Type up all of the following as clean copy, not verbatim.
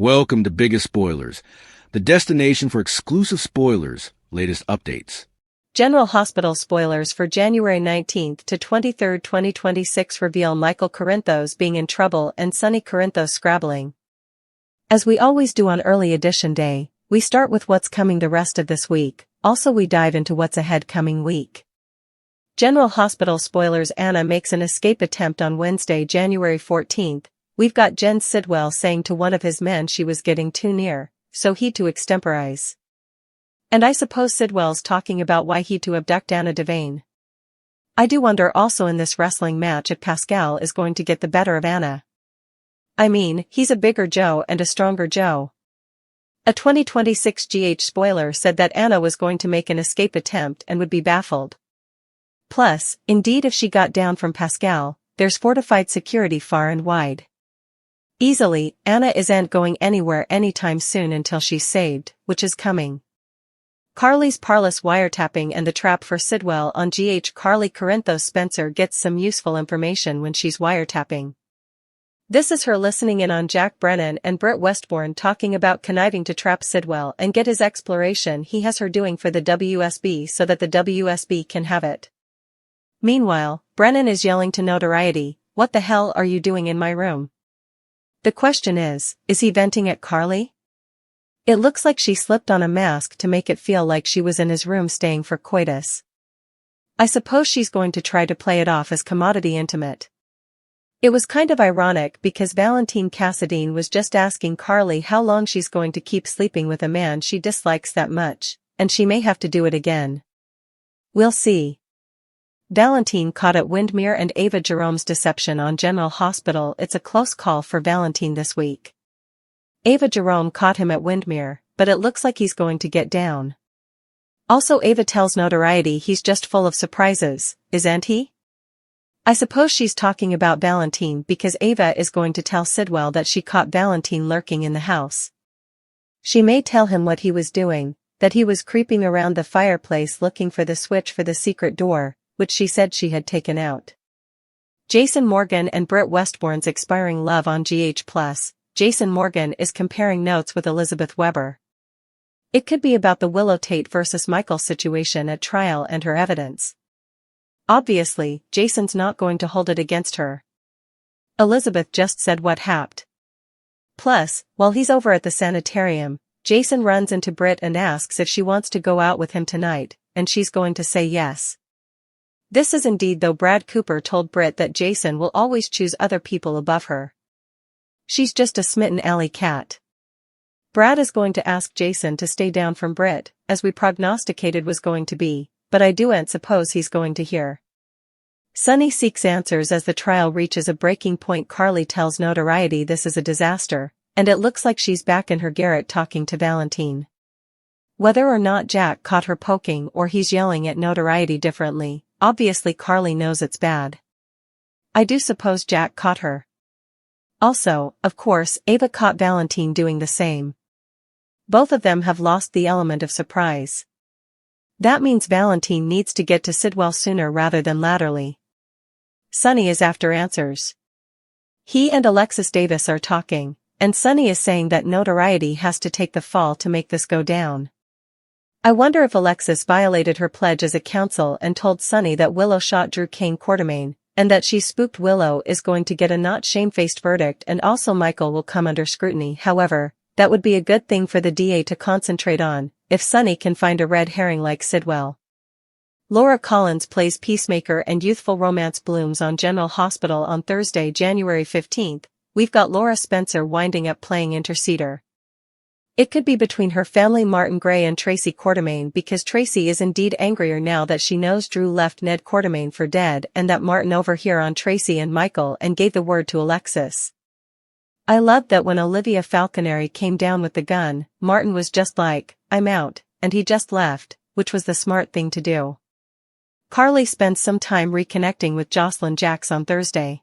Welcome to Biggest Spoilars, the destination for exclusive spoilers, latest updates. General Hospital spoilers for January 19th to 23rd, 2026 reveal Michael Corinthos being in trouble and Sonny Corinthos scrabbling. As we always do on early edition day, we start with what's coming the rest of this week, also we dive into what's ahead coming week. General Hospital spoilers. Anna makes an escape attempt on Wednesday, January 14th. We've got Jen Sidwell saying to one of his men she was getting too near, so he to extemporize. And I suppose Sidwell's talking about why he to abduct Anna Devane. I do wonder also in this wrestling match if Pascal is going to get the better of Anna. I mean, he's a bigger Joe and a stronger Joe. A 2026 GH spoiler said that Anna was going to make an escape attempt and would be baffled. Plus, indeed if she got down from Pascal, there's fortified security far and wide. Easily, Anna isn't going anywhere anytime soon until she's saved, which is coming. Carly's parlous wiretapping and the trap for Sidwell on GH. Carly Corinthos Spencer gets some useful information when she's wiretapping. This is her listening in on Jack Brennan and Britt Westbourne talking about conniving to trap Sidwell and get his exploration he has her doing for the WSB so that the WSB can have it. Meanwhile, Brennan is yelling to Notoriety, "What the hell are you doing in my room?" The question is he venting at Carly? It looks like she slipped on a mask to make it feel like she was in his room staying for coitus. I suppose she's going to try to play it off as commodity intimate. It was kind of ironic because Valentine Cassadine was just asking Carly how long she's going to keep sleeping with a man she dislikes that much, and she may have to do it again. We'll see. Valentine caught at Windmere and Ava Jerome's deception on General Hospital. It's a close call for Valentine this week. Ava Jerome caught him at Windmere, but it looks like he's going to get down. Also Ava tells Notoriety he's just full of surprises, isn't he? I suppose she's talking about Valentine because Ava is going to tell Sidwell that she caught Valentine lurking in the house. She may tell him what he was doing, that he was creeping around the fireplace looking for the switch for the secret door, which she said she had taken out. Jason Morgan and Britt Westbourne's expiring love on GH+. Jason Morgan is comparing notes with Elizabeth Weber. It could be about the Willow Tate versus Michael situation at trial and her evidence. Obviously, Jason's not going to hold it against her. Elizabeth just said what happened. Plus, while he's over at the sanitarium, Jason runs into Britt and asks if she wants to go out with him tonight, and she's going to say yes. This is indeed though Brad Cooper told Britt that Jason will always choose other people above her. She's just a smitten alley cat. Brad is going to ask Jason to stay down from Britt, as we prognosticated was going to be, but I do suppose he's going to hear. Sonny seeks answers as the trial reaches a breaking point. Carly tells Notoriety this is a disaster, and it looks like she's back in her garret talking to Valentine. Whether or not Jack caught her poking or he's yelling at Notoriety differently, obviously Carly knows it's bad. I do suppose Jack caught her. Also, of course, Ava caught Valentine doing the same. Both of them have lost the element of surprise. That means Valentine needs to get to Sidwell sooner rather than latterly. Sonny is after answers. He and Alexis Davis are talking, and Sonny is saying that Notoriety has to take the fall to make this go down. I wonder if Alexis violated her pledge as a counsel and told Sonny that Willow shot Drew Kane Quartermain, and that she spooked Willow is going to get a not shamefaced verdict and also Michael will come under scrutiny. However, that would be a good thing for the DA to concentrate on, if Sonny can find a red herring like Sidwell. Laura Collins plays peacemaker and youthful romance blooms on General Hospital on Thursday, January 15th. We've got Laura Spencer winding up playing interceder. It could be between her family Martin Gray and Tracy Quartermain because Tracy is indeed angrier now that she knows Drew left Ned Quartermain for dead and that Martin overheard on Tracy and Michael and gave the word to Alexis. I loved that when Olivia Falconeri came down with the gun, Martin was just like, "I'm out," and he just left, which was the smart thing to do. Carly spends some time reconnecting with Jocelyn Jacks on Thursday.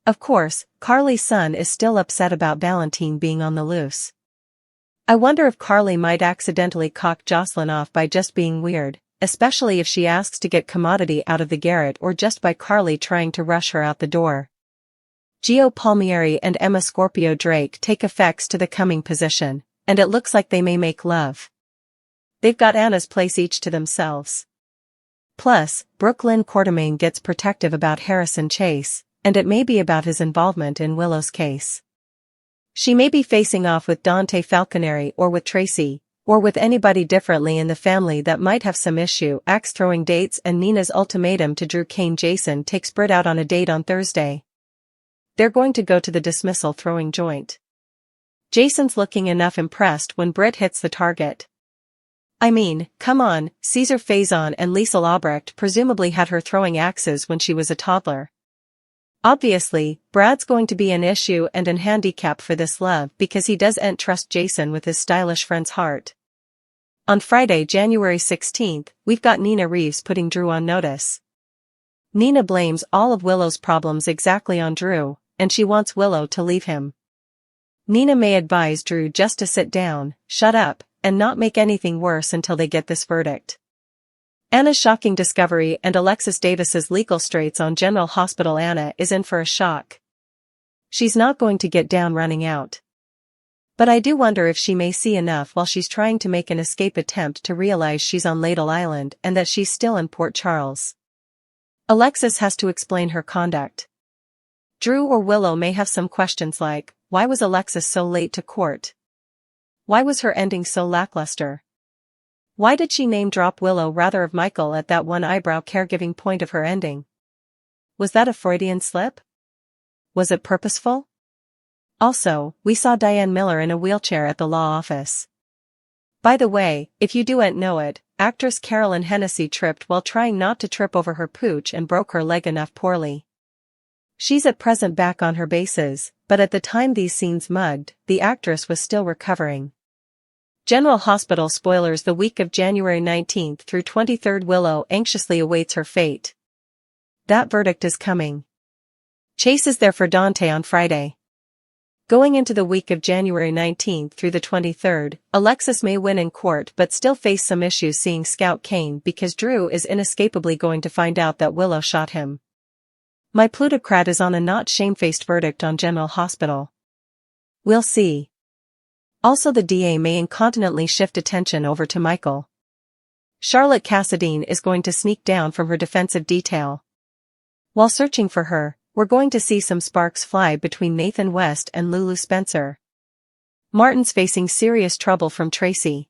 Of course, Carly's son is still upset about Valentine being on the loose. I wonder if Carly might accidentally cock Jocelyn off by just being weird, especially if she asks to get commodity out of the garret or just by Carly trying to rush her out the door. Gio Palmieri and Emma Scorpio Drake take effects to the coming position, and it looks like they may make love. They've got Anna's place each to themselves. Plus, Brooklyn Quartermain gets protective about Harrison Chase, and it may be about his involvement in Willow's case. She may be facing off with Dante Falconeri or with Tracy, or with anybody differently in the family that might have some issue. Axe throwing dates and Nina's ultimatum to Drew Kane. Jason takes Britt out on a date on Thursday. They're going to go to the dismissal throwing joint. Jason's looking enough impressed when Britt hits the target. I mean, come on, Caesar Faison and Liesl Albrecht presumably had her throwing axes when she was a toddler. Obviously, Brad's going to be an issue and an handicap for this love because he doesn't trust Jason with his stylish friend's heart. On Friday, January 16th, we've got Nina Reeves putting Drew on notice. Nina blames all of Willow's problems exactly on Drew, and she wants Willow to leave him. Nina may advise Drew just to sit down, shut up, and not make anything worse until they get this verdict. Anna's shocking discovery and Alexis Davis's legal straits on General Hospital. Anna is in for a shock. She's not going to get down running out. But I do wonder if she may see enough while she's trying to make an escape attempt to realize she's on Ladle Island and that she's still in Port Charles. Alexis has to explain her conduct. Drew or Willow may have some questions like, why was Alexis so late to court? Why was her ending so lackluster? Why did she name-drop Willow rather of Michael at that one eyebrow caregiving point of her ending? Was that a Freudian slip? Was it purposeful? Also, we saw Diane Miller in a wheelchair at the law office. By the way, if you don't know it, actress Carolyn Hennessy tripped while trying not to trip over her pooch and broke her leg enough poorly. She's at present back on her bases, but at the time these scenes mugged, the actress was still recovering. General Hospital spoilers. The week of January 19th through 23rd, Willow anxiously awaits her fate. That verdict is coming. Chase is there for Dante on Friday. Going into the week of January 19th through the 23rd, Alexis may win in court but still face some issues seeing Scout Kane because Drew is inescapably going to find out that Willow shot him. My plutocrat is on a not shamefaced verdict on General Hospital. We'll see. Also, the DA may incontinently shift attention over to Michael. Charlotte Cassadine is going to sneak down from her defensive detail. While searching for her, we're going to see some sparks fly between Nathan West and Lulu Spencer. Martin's facing serious trouble from Tracy.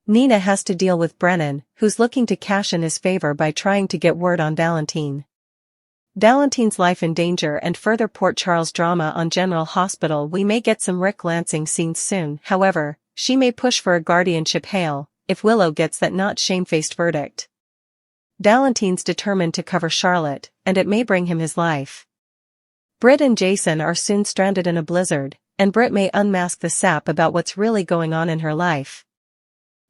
Nina has to deal with Brennan, who's looking to cash in his favor by trying to get word on Valentine. Valentine's life in danger and further Port Charles drama on General Hospital. We may get some Rick Lansing scenes soon. However, she may push for a guardianship hail if Willow gets that not shamefaced verdict. Valentine's determined to cover Charlotte, and it may bring him his life. Britt and Jason are soon stranded in a blizzard, and Britt may unmask the sap about what's really going on in her life.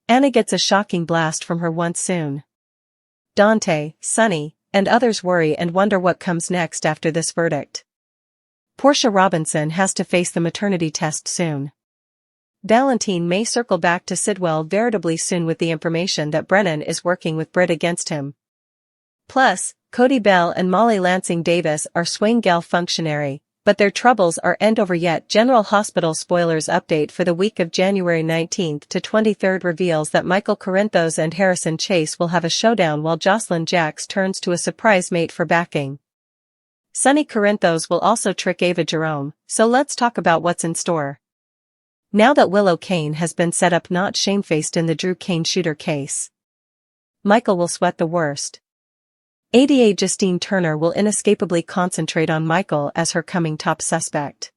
Anna gets a shocking blast from her once soon. Dante, Sonny, and others worry and wonder what comes next after this verdict. Portia Robinson has to face the maternity test soon. Valentine may circle back to Sidwell veritably soon with the information that Brennan is working with Britt against him. Plus, Cody Bell and Molly Lansing Davis are Swain-Gale functionary, but their troubles aren't over yet. General Hospital spoilers update for the week of January 19th to 23rd reveals that Michael Corinthos and Harrison Chase will have a showdown while Jocelyn Jacks turns to a surprise mate for backing. Sonny Corinthos will also trick Ava Jerome, so let's talk about what's in store. Now that Willow Kane has been set up not shamefaced in the Drew Kane shooter case, Michael will sweat the worst. ADA Justine Turner will inescapably concentrate on Michael as her coming top suspect.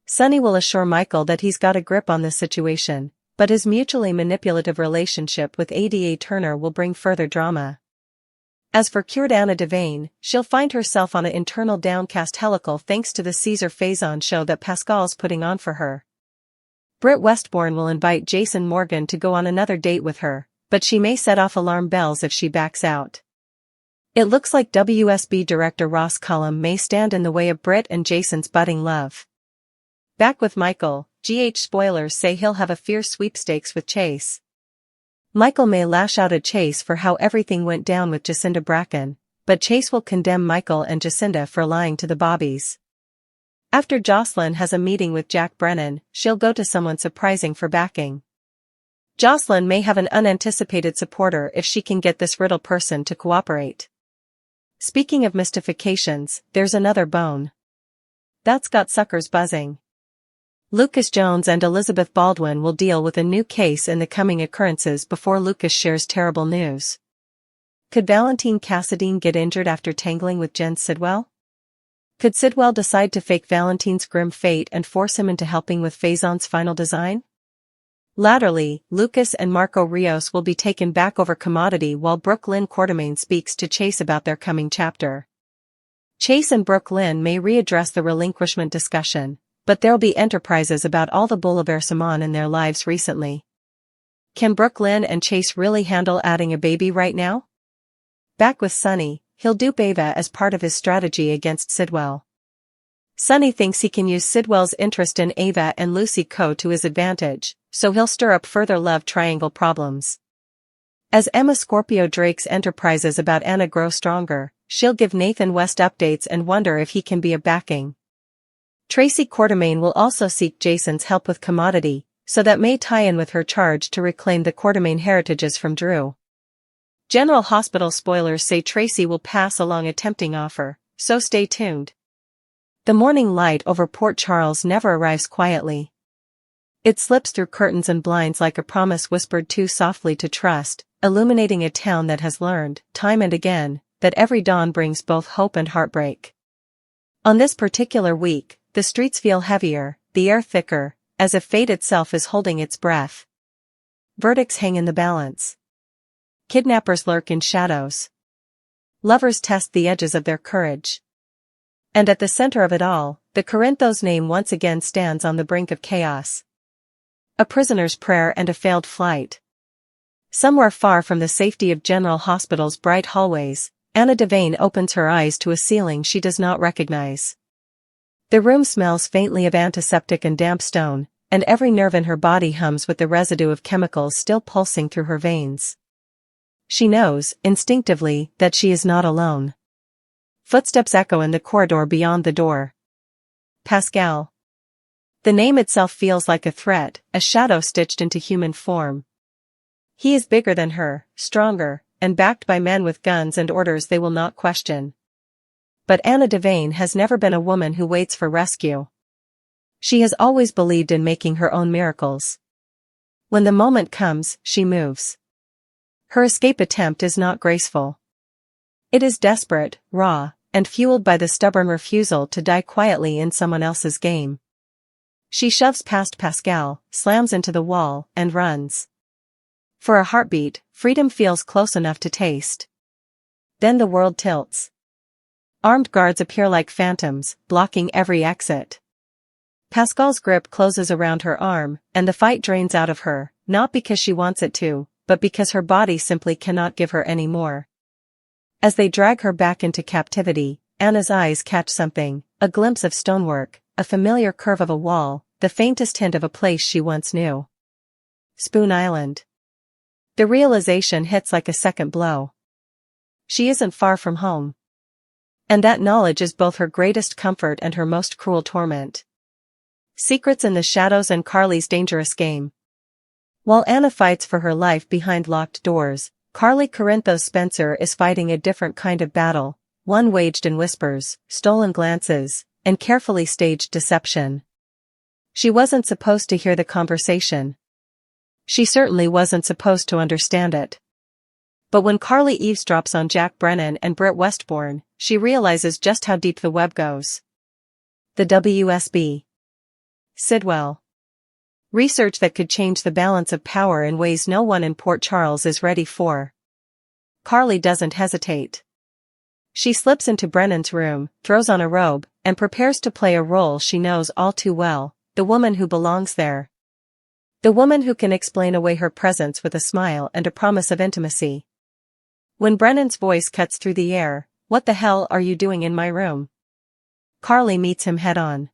Sonny will assure Michael that he's got a grip on this situation, but his mutually manipulative relationship with ADA Turner will bring further drama. As for cured Anna Devane, she'll find herself on an internal downcast helical thanks to the Caesar Faison show that Pascal's putting on for her. Britt Westbourne will invite Jason Morgan to go on another date with her, but she may set off alarm bells if she backs out. It looks like WSB director Ross Cullum may stand in the way of Britt and Jason's budding love. Back with Michael, GH spoilers say he'll have a fierce sweepstakes with Chase. Michael may lash out at Chase for how everything went down with Jacinda Bracken, but Chase will condemn Michael and Jacinda for lying to the Bobbies. After Jocelyn has a meeting with Jack Brennan, she'll go to someone surprising for backing. Jocelyn may have an unanticipated supporter if she can get this riddle person to cooperate. Speaking of mystifications, there's another bone that's got suckers buzzing. Lucas Jones and Elizabeth Baldwin will deal with a new case in the coming occurrences before Lucas shares terrible news. Could Valentine Cassadine get injured after tangling with Jen Sidwell? Could Sidwell decide to fake Valentine's grim fate and force him into helping with Faison's final design? Latterly, Lucas and Marco Rios will be taken back over commodity while Brooke Lynn Quartermain speaks to Chase about their coming chapter. Chase and Brooke Lynn may readdress the relinquishment discussion, but there'll be enterprises about all the bouleversement in their lives recently. Can Brooke Lynn and Chase really handle adding a baby right now? Back with Sonny, he'll dupe Ava as part of his strategy against Sidwell. Sonny thinks he can use Sidwell's interest in Ava and Lucy Coe to his advantage, so he'll stir up further love triangle problems. As Emma Scorpio Drake's enterprises about Anna grow stronger, she'll give Nathan West updates and wonder if he can be a backing. Tracy Quartermain will also seek Jason's help with commodity, so that may tie in with her charge to reclaim the Quartermain heritages from Drew. General Hospital spoilers say Tracy will pass along a tempting offer, so stay tuned. The morning light over Port Charles never arrives quietly. It slips through curtains and blinds like a promise whispered too softly to trust, illuminating a town that has learned, time and again, that every dawn brings both hope and heartbreak. On this particular week, the streets feel heavier, the air thicker, as if fate itself is holding its breath. Verdicts hang in the balance. Kidnappers lurk in shadows. Lovers test the edges of their courage. And at the center of it all, the Corinthos name once again stands on the brink of chaos. A prisoner's prayer and a failed flight. Somewhere far from the safety of General Hospital's bright hallways, Anna Devane opens her eyes to a ceiling she does not recognize. The room smells faintly of antiseptic and damp stone, and every nerve in her body hums with the residue of chemicals still pulsing through her veins. She knows, instinctively, that she is not alone. Footsteps echo in the corridor beyond the door. Pascal. The name itself feels like a threat, a shadow stitched into human form. He is bigger than her, stronger, and backed by men with guns and orders they will not question. But Anna Devane has never been a woman who waits for rescue. She has always believed in making her own miracles. When the moment comes, she moves. Her escape attempt is not graceful. It is desperate, raw, and fueled by the stubborn refusal to die quietly in someone else's game. She shoves past Pascal, slams into the wall, and runs. For a heartbeat, freedom feels close enough to taste. Then the world tilts. Armed guards appear like phantoms, blocking every exit. Pascal's grip closes around her arm, and the fight drains out of her, not because she wants it to, but because her body simply cannot give her any more. As they drag her back into captivity, Anna's eyes catch something, a glimpse of stonework, a familiar curve of a wall, the faintest hint of a place she once knew. Spoon Island. The realization hits like a second blow. She isn't far from home. And that knowledge is both her greatest comfort and her most cruel torment. Secrets in the shadows and Carly's dangerous game. While Anna fights for her life behind locked doors, Carly Corinthos Spencer is fighting a different kind of battle, one waged in whispers, stolen glances, and carefully staged deception. She wasn't supposed to hear the conversation. She certainly wasn't supposed to understand it. But when Carly eavesdrops on Jack Brennan and Britt Westbourne, she realizes just how deep the web goes. The WSB. Sidwell. Research that could change the balance of power in ways no one in Port Charles is ready for. Carly doesn't hesitate. She slips into Brennan's room, throws on a robe, and prepares to play a role she knows all too well, the woman who belongs there. The woman who can explain away her presence with a smile and a promise of intimacy. When Brennan's voice cuts through the air, "What the hell are you doing in my room?" Carly meets him head-on.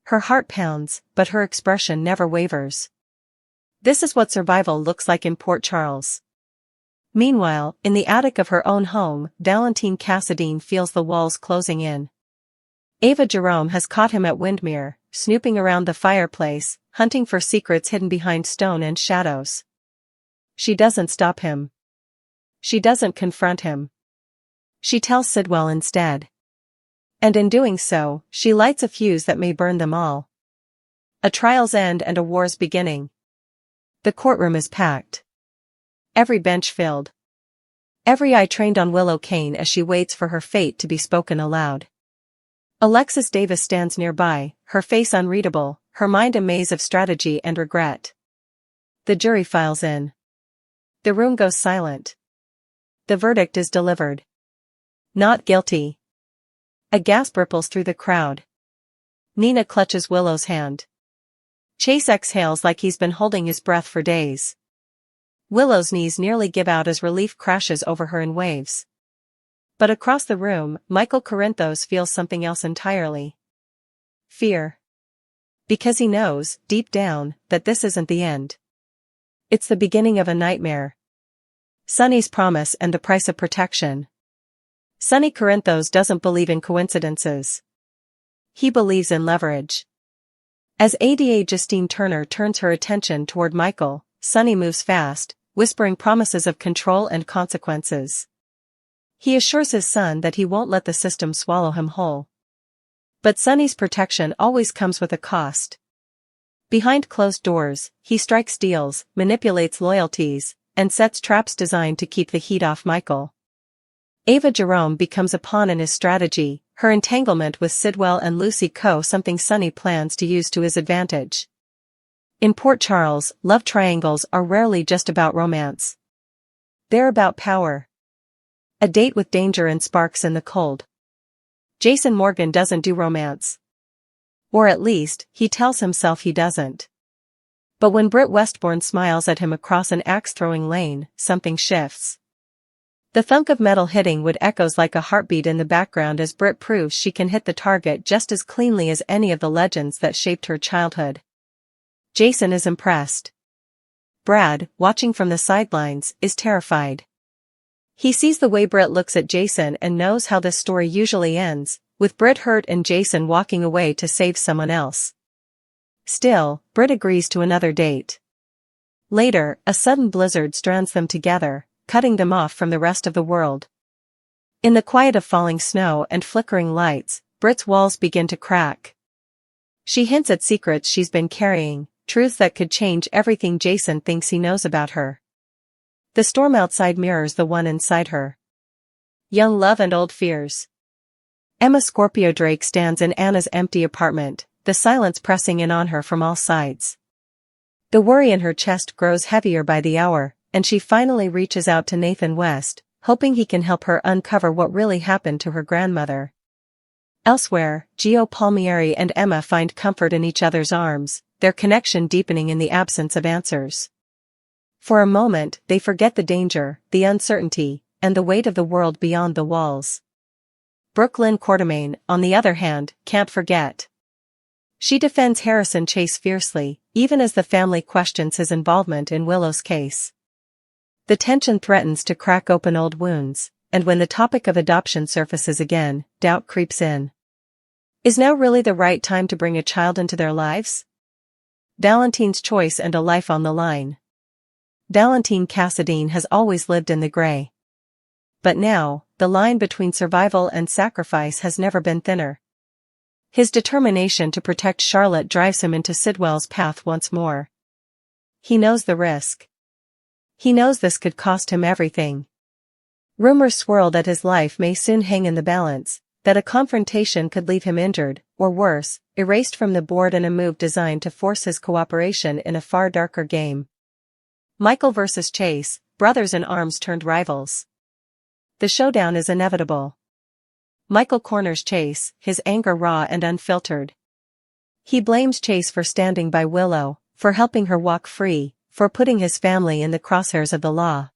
Her heart pounds, but her expression never wavers. This is what survival looks like in Port Charles. Meanwhile, in the attic of her own home, Valentine Cassadine feels the walls closing in. Ava Jerome has caught him at Windmere, snooping around the fireplace, hunting for secrets hidden behind stone and shadows. She doesn't stop him. She doesn't confront him. She tells Sidwell instead. And in doing so, she lights a fuse that may burn them all. A trial's end and a war's beginning. The courtroom is packed. Every bench filled. Every eye trained on Willow Kane as she waits for her fate to be spoken aloud. Alexis Davis stands nearby, her face unreadable, her mind a maze of strategy and regret. The jury files in. The room goes silent. The verdict is delivered. Not guilty. A gasp ripples through the crowd. Nina clutches Willow's hand. Chase exhales like he's been holding his breath for days. Willow's knees nearly give out as relief crashes over her in waves. But across the room, Michael Corinthos feels something else entirely. Fear. Because he knows, deep down, that this isn't the end. It's the beginning of a nightmare. Sonny's promise and the price of protection. Sonny Corinthos doesn't believe in coincidences. He believes in leverage. As ADA Justine Turner turns her attention toward Michael, Sonny moves fast, whispering promises of control and consequences. He assures his son that he won't let the system swallow him whole. But Sonny's protection always comes with a cost. Behind closed doors, he strikes deals, manipulates loyalties, and sets traps designed to keep the heat off Michael. Ava Jerome becomes a pawn in his strategy, her entanglement with Sidwell and Lucy Coe something Sonny plans to use to his advantage. In Port Charles, love triangles are rarely just about romance. They're about power. A date with danger and sparks in the cold. Jason Morgan doesn't do romance. Or at least, he tells himself he doesn't. But when Britt Westbourne smiles at him across an axe-throwing lane, something shifts. The thunk of metal hitting wood echoes like a heartbeat in the background as Britt proves she can hit the target just as cleanly as any of the legends that shaped her childhood. Jason is impressed. Brad, watching from the sidelines, is terrified. He sees the way Britt looks at Jason and knows how this story usually ends, with Britt hurt and Jason walking away to save someone else. Still, Britt agrees to another date. Later, a sudden blizzard strands them together, cutting them off from the rest of the world. In the quiet of falling snow and flickering lights, Britt's walls begin to crack. She hints at secrets she's been carrying, truths that could change everything Jason thinks he knows about her. The storm outside mirrors the one inside her. Young love and old fears. Emma Scorpio Drake stands in Anna's empty apartment, the silence pressing in on her from all sides. The worry in her chest grows heavier by the hour, and she finally reaches out to Nathan West, hoping he can help her uncover what really happened to her grandmother. Elsewhere, Gio Palmieri and Emma find comfort in each other's arms, their connection deepening in the absence of answers. For a moment, they forget the danger, the uncertainty, and the weight of the world beyond the walls. Brooklyn Quartermain, on the other hand, can't forget. She defends Harrison Chase fiercely, even as the family questions his involvement in Willow's case. The tension threatens to crack open old wounds, and when the topic of adoption surfaces again, doubt creeps in. Is now really the right time to bring a child into their lives? Valentine's choice and a life on the line. Valentine Cassadine has always lived in the gray. But now, the line between survival and sacrifice has never been thinner. His determination to protect Charlotte drives him into Sidwell's path once more. He knows the risk. He knows this could cost him everything. Rumors swirl that his life may soon hang in the balance, that a confrontation could leave him injured, or worse, erased from the board in a move designed to force his cooperation in a far darker game. Michael versus Chase, brothers in arms turned rivals. The showdown is inevitable. Michael corners Chase, his anger raw and unfiltered. He blames Chase for standing by Willow, for helping her walk free, for putting his family in the crosshairs of the law.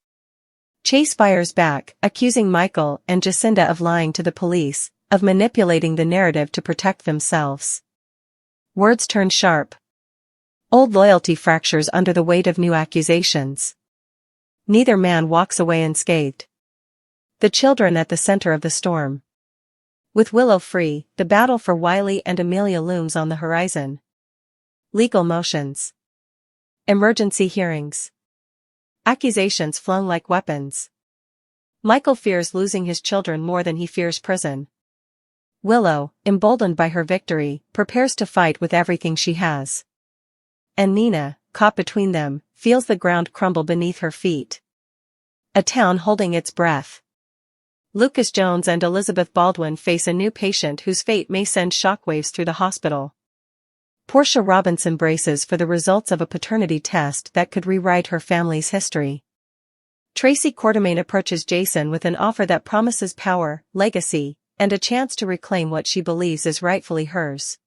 Chase fires back, accusing Michael and Jacinda of lying to the police, of manipulating the narrative to protect themselves. Words turn sharp. Old loyalty fractures under the weight of new accusations. Neither man walks away unscathed. The children at the center of the storm. With Willow free, the battle for Wiley and Amelia looms on the horizon. Legal motions. Emergency hearings. Accusations flung like weapons. Michael fears losing his children more than he fears prison. Willow, emboldened by her victory, prepares to fight with everything she has. And Nina, caught between them, feels the ground crumble beneath her feet. A town holding its breath. Lucas Jones and Elizabeth Baldwin face a new patient whose fate may send shockwaves through the hospital. Portia Robinson braces for the results of a paternity test that could rewrite her family's history. Tracy Quartermain approaches Jason with an offer that promises power, legacy, and a chance to reclaim what she believes is rightfully hers.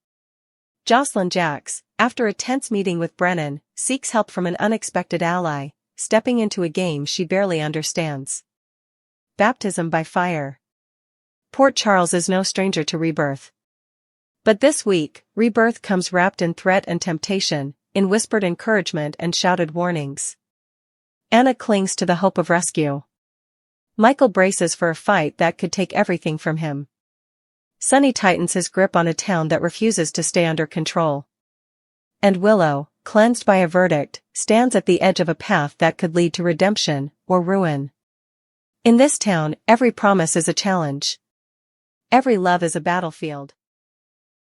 Jocelyn Jacks, after a tense meeting with Brennan, seeks help from an unexpected ally, stepping into a game she barely understands. Baptism by fire. Port Charles is no stranger to rebirth. But this week, rebirth comes wrapped in threat and temptation, in whispered encouragement and shouted warnings. Anna clings to the hope of rescue. Michael braces for a fight that could take everything from him. Sonny tightens his grip on a town that refuses to stay under control. And Willow, cleansed by a verdict, stands at the edge of a path that could lead to redemption or ruin. In this town, every promise is a challenge. Every love is a battlefield.